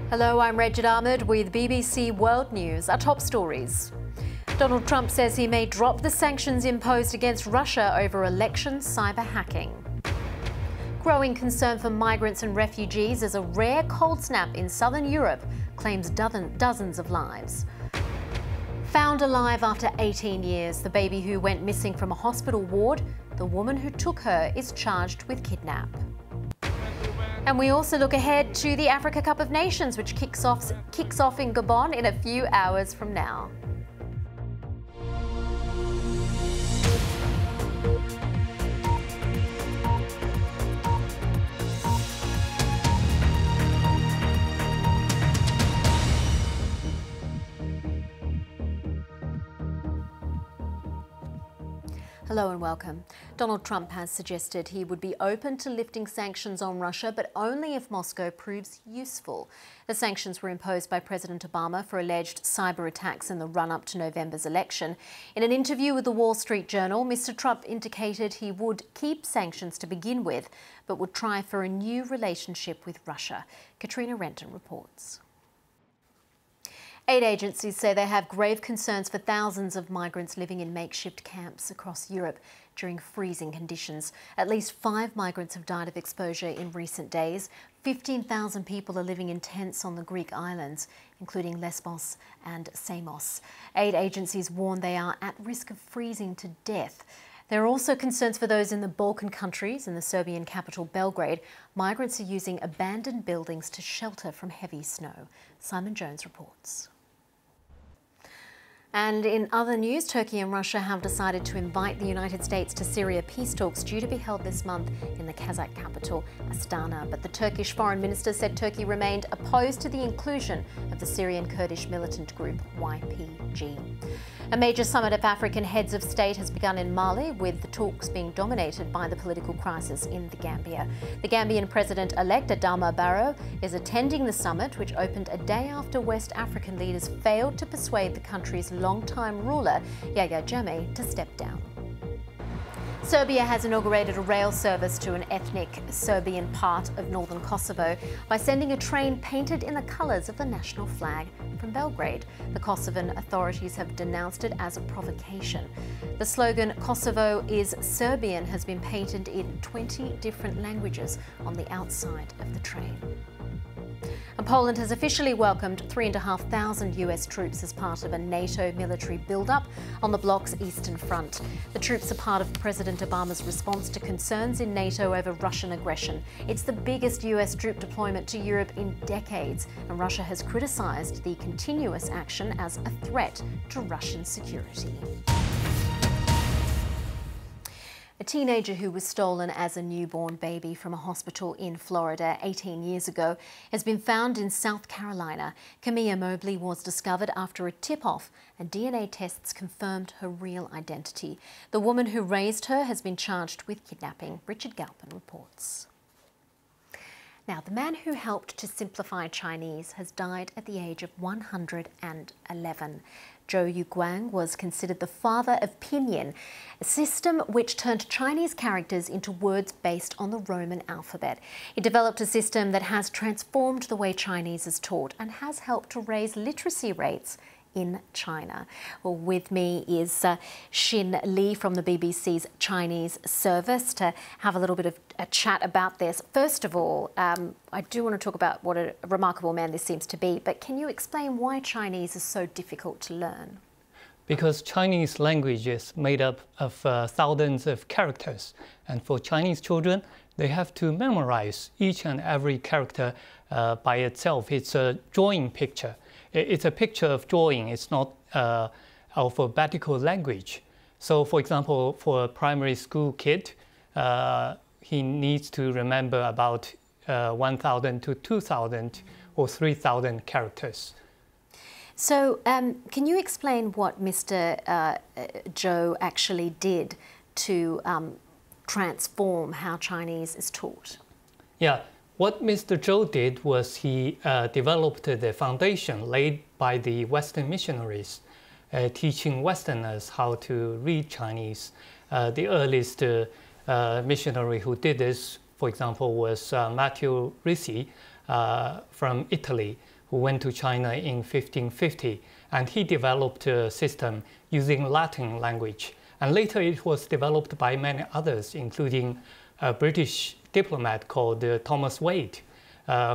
Hello, I'm Rejid Ahmed with BBC World News. Our top stories. Donald Trump says he may drop the sanctions imposed against Russia over election cyber hacking. Growing concern for migrants and refugees as a rare cold snap in southern Europe claims dozens of lives. Found alive after 18 years, the baby who went missing from a hospital ward, the woman who took her is charged with kidnap. And we also look ahead to the Africa Cup of Nations, which kicks off in Gabon in a few hours from now. Hello and welcome. Donald Trump has suggested he would be open to lifting sanctions on Russia, but only if Moscow proves useful. The sanctions were imposed by President Obama for alleged cyber attacks in the run-up to November's election. In an interview with the Wall Street Journal, Mr. Trump indicated he would keep sanctions to begin with, but would try for a new relationship with Russia. Katrina Renton reports. Aid agencies say they have grave concerns for thousands of migrants living in makeshift camps across Europe during freezing conditions. At least 5 migrants have died of exposure in recent days. 15,000 people are living in tents on the Greek islands, including Lesbos and Samos. Aid agencies warn they are at risk of freezing to death. There are also concerns for those in the Balkan countries. In the Serbian capital Belgrade, migrants are using abandoned buildings to shelter from heavy snow. Simon Jones reports. And in other news, Turkey and Russia have decided to invite the United States to Syria peace talks due to be held this month in the Kazakh capital, Astana. But the Turkish foreign minister said Turkey remained opposed to the inclusion of the Syrian Kurdish militant group YPG. A major summit of African heads of state has begun in Mali, with the talks being dominated by the political crisis in the Gambia. The Gambian president-elect Adama Barrow is attending the summit, which opened a day after West African leaders failed to persuade the country's long-time ruler, Yahya Jammeh, to step down. Serbia has inaugurated a rail service to an ethnic Serbian part of northern Kosovo by sending a train painted in the colours of the national flag from Belgrade. The Kosovan authorities have denounced it as a provocation. The slogan "Kosovo is Serbian" has been painted in 20 different languages on the outside of the train. And Poland has officially welcomed 3,500 US troops as part of a NATO military build-up on the bloc's eastern front. The troops are part of President Obama's response to concerns in NATO over Russian aggression. It's the biggest US troop deployment to Europe in decades, and Russia has criticised the continuous action as a threat to Russian security. A teenager who was stolen as a newborn baby from a hospital in Florida 18 years ago has been found in South Carolina. Camilla Mobley was discovered after a tip-off, and DNA tests confirmed her real identity. The woman who raised her has been charged with kidnapping. Richard Galpin reports. Now, the man who helped to simplify Chinese has died at the age of 111. Zhou Yuguang was considered the father of Pinyin, a system which turned Chinese characters into words based on the Roman alphabet. He developed a system that has transformed the way Chinese is taught and has helped to raise literacy rates in China. Well, with me is Xin Li from the BBC's Chinese service to have a little bit of a chat about this. First of all, I do want to talk about what a remarkable man this seems to be, but can you explain why Chinese is so difficult to learn? Because Chinese language is made up of thousands of characters, and for Chinese children, they have to memorize each and every character by itself. It's a drawing picture. It's a picture of drawing. It's not alphabetical language. So, for example, for a primary school kid, he needs to remember about 1,000 to 2,000 or 3,000 characters. So, can you explain what Mr. Zhou actually did to transform how Chinese is taught? Yeah. What Mr. Zhou did was he developed the foundation laid by the Western missionaries, teaching Westerners how to read Chinese. The earliest missionary who did this, for example, was Matteo Ricci from Italy, who went to China in 1550, and he developed a system using Latin language. And later it was developed by many others, including a British diplomat called Thomas Wade,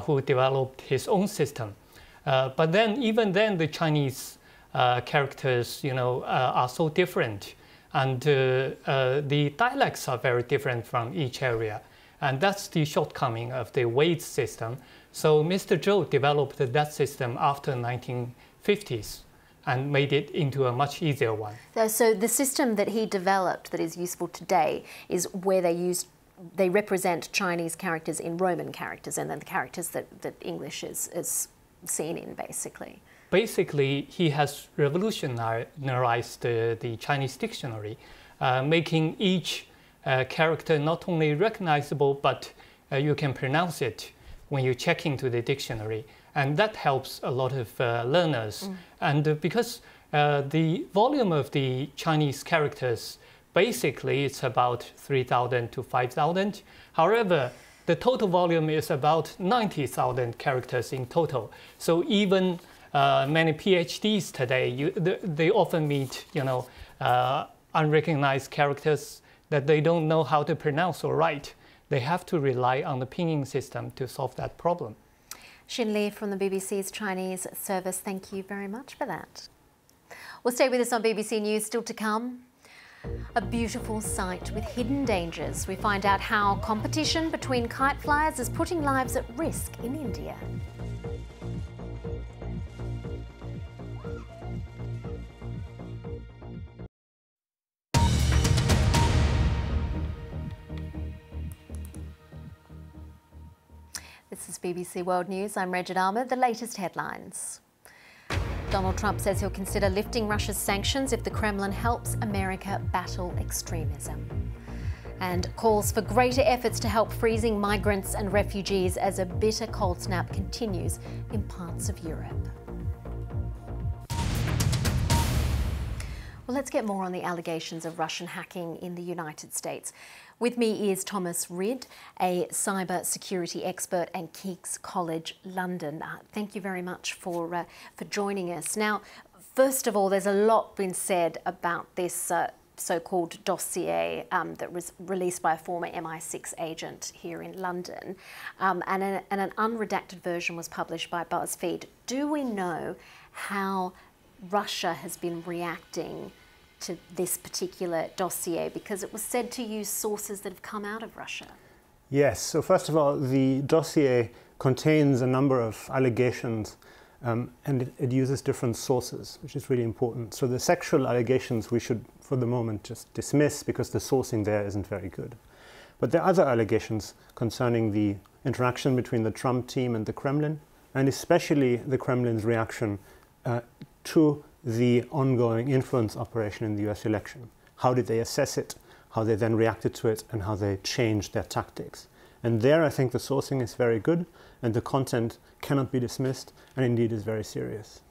who developed his own system. But then, even then, the Chinese characters, are so different, and the dialects are very different from each area, and that's the shortcoming of the Wade system. So Mr. Zhou developed that system after 1950s and made it into a much easier one. So the system that he developed that is useful today is where they represent Chinese characters in Roman characters, and then the characters that English is seen in, basically. Basically, he has revolutionized the Chinese dictionary, making each character not only recognizable, but you can pronounce it when you check into the dictionary. And that helps a lot of learners. And because the volume of the Chinese characters, basically it's about 3,000 to 5,000. However, the total volume is about 90,000 characters in total. So even many PhDs today, they often meet, unrecognized characters that they don't know how to pronounce or write. They have to rely on the pinyin system to solve that problem. Xin Li from the BBC's Chinese service, thank you very much for that. Well, stay with us on BBC News. Still to come, a beautiful sight with hidden dangers. We find out how competition between kite flyers is putting lives at risk in India. This is BBC World News. I'm Regid Ahmed. The latest headlines. Donald Trump says he'll consider lifting Russia's sanctions if the Kremlin helps America battle extremism. And calls for greater efforts to help freezing migrants and refugees as a bitter cold snap continues in parts of Europe. Well, let's get more on the allegations of Russian hacking in the United States. With me is Thomas Ridd, a cyber security expert at King's College London. Thank you very much for joining us. Now, first of all, there's a lot been said about this so-called dossier that was released by a former MI6 agent here in London, and an unredacted version was published by BuzzFeed. Do we know how Russia has been reacting to this particular dossier, because it was said to use sources that have come out of Russia? Yes, so first of all, the dossier contains a number of allegations and it uses different sources, which is really important. So the sexual allegations we should, for the moment, just dismiss because the sourcing there isn't very good. But there are other allegations concerning the interaction between the Trump team and the Kremlin, and especially the Kremlin's reaction to the ongoing influence operation in the US election. How did they assess it, how they then reacted to it, and how they changed their tactics. And there I think the sourcing is very good, and the content cannot be dismissed, and indeed is very serious.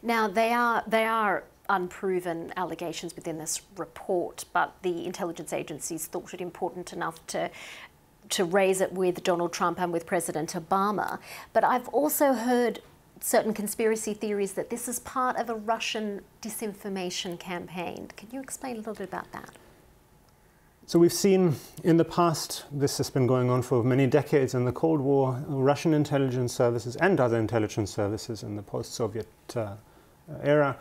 Now, they are unproven allegations within this report, but the intelligence agencies thought it important enough to raise it with Donald Trump and with President Obama. But I've also heard certain conspiracy theories that this is part of a Russian disinformation campaign. Can you explain a little bit about that? So we've seen in the past, this has been going on for many decades in the Cold War, Russian intelligence services and other intelligence services in the post-Soviet era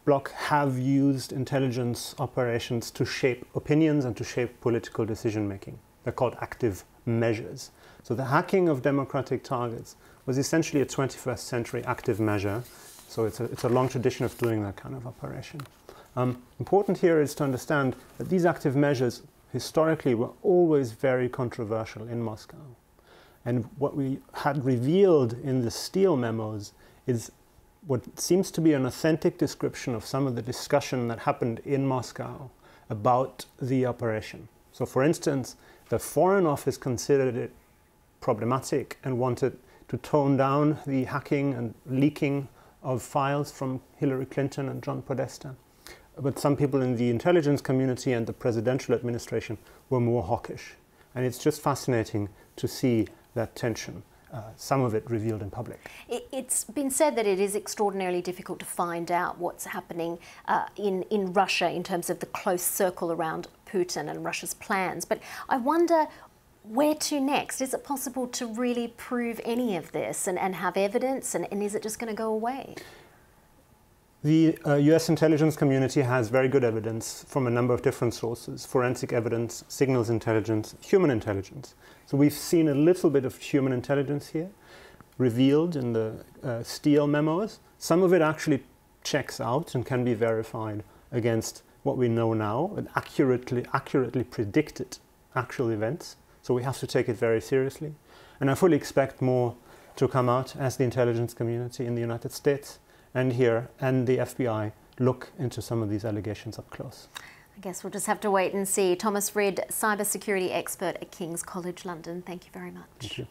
bloc have used intelligence operations to shape opinions and to shape political decision-making. They're called active measures. So the hacking of democratic targets was essentially a 21st century active measure. So it's a long tradition of doing that kind of operation. Important here is to understand that these active measures historically were always very controversial in Moscow. And what we had revealed in the Steele memos is what seems to be an authentic description of some of the discussion that happened in Moscow about the operation. So for instance, the Foreign Office considered it problematic and wanted to tone down the hacking and leaking of files from Hillary Clinton and John Podesta. But some people in the intelligence community and the presidential administration were more hawkish. And it's just fascinating to see that tension. some of it revealed in public. It's been said that it is extraordinarily difficult to find out what's happening in Russia in terms of the close circle around Putin and Russia's plans. But I wonder, where to next? Is it possible to really prove any of this and have evidence, and is it just going to go away? The US intelligence community has very good evidence from a number of different sources: forensic evidence, signals intelligence, human intelligence. So we've seen a little bit of human intelligence here, revealed in the Steele memos. Some of it actually checks out and can be verified against what we know now and accurately predicted actual events. So we have to take it very seriously. And I fully expect more to come out as the intelligence community in the United States and here and the FBI look into some of these allegations up close. I guess we'll just have to wait and see. Thomas Ridd, cybersecurity expert at King's College London, thank you very much. Thank you.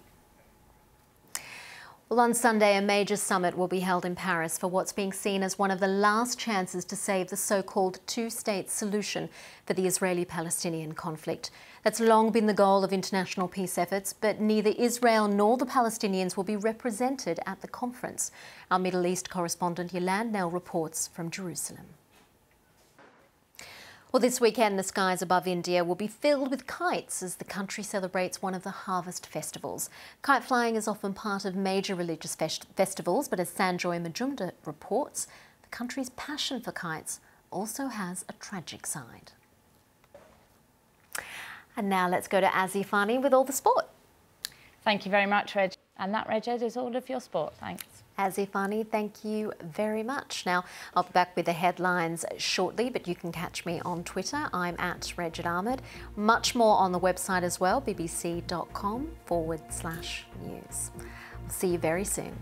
Well, on Sunday, a major summit will be held in Paris for what's being seen as one of the last chances to save the so-called two-state solution for the Israeli-Palestinian conflict. That's long been the goal of international peace efforts, but neither Israel nor the Palestinians will be represented at the conference. Our Middle East correspondent Yolande reports from Jerusalem. Well, this weekend, the skies above India will be filled with kites as the country celebrates one of the harvest festivals. Kite flying is often part of major religious festivals, but as Sanjoy Majumdar reports, the country's passion for kites also has a tragic side. And now let's go to Azzy Fani with all the sport. Thank you very much, Reg. And that, Reg, is all of your sport. Thanks. Azzy Fani, thank you very much. Now, I'll be back with the headlines shortly, but you can catch me on Twitter. I'm at Reg Ahmed. Much more on the website as well, bbc.com/news. We'll see you very soon.